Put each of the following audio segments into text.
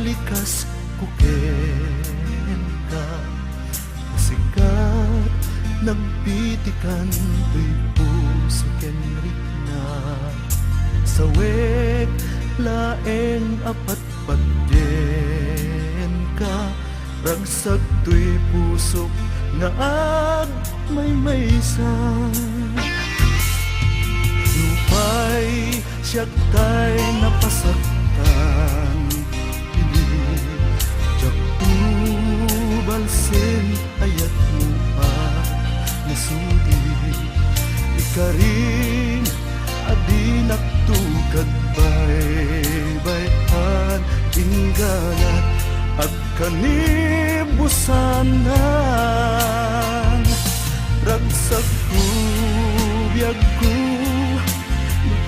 malikas kuken ka sikat nagpitikan tuy puso kenrik na sawek laeng apat pagden ka ragsag tuy puso nga ag may lupay siya tay napasaktan jak balsin ayat mo pa nasudi ikaring adi naktugad bay-bayan ingganat at kanibusanan ragsag ko biyag ko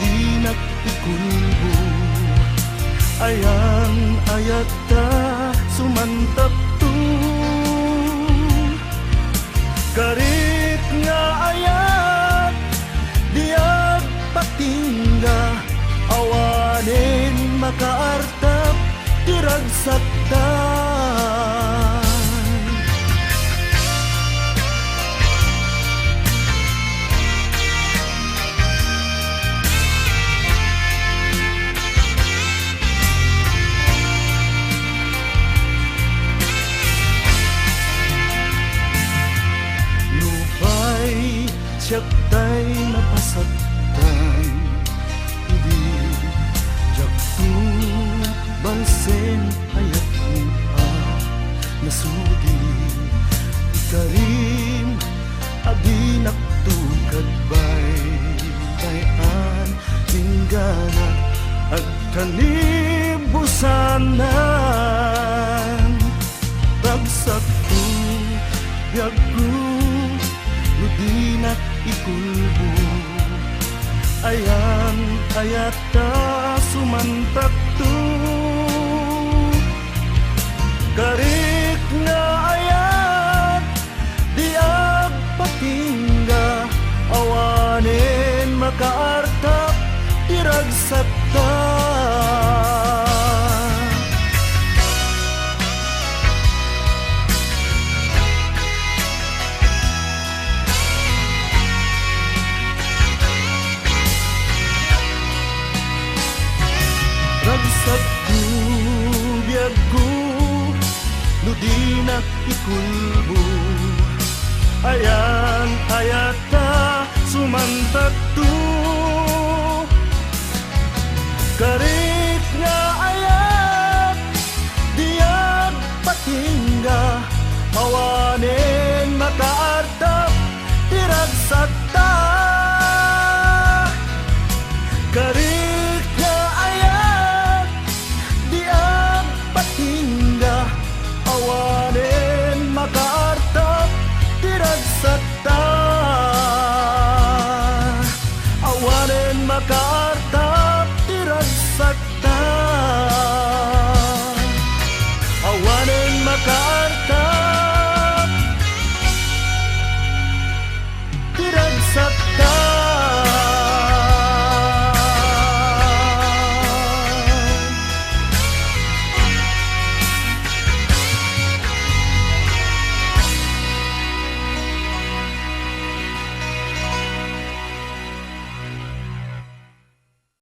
di nakikulbo ayan ayata sumantap tu karit nga ayat diag patingga awanin makaartap tiragsaktan siyak tay napasaktan di jaktu balsen ayat mo nasudi karim adi naktugad bay-bayan ingganat at kanibusanan bagsak ko biyag ko di nakikulbo ayan ayata sumantak tu karik nga ayat diag patingga awanin makaartap tiragsaktan ragsag ko biyag ko no di nakikulbo ayan ayata sumantak tu kare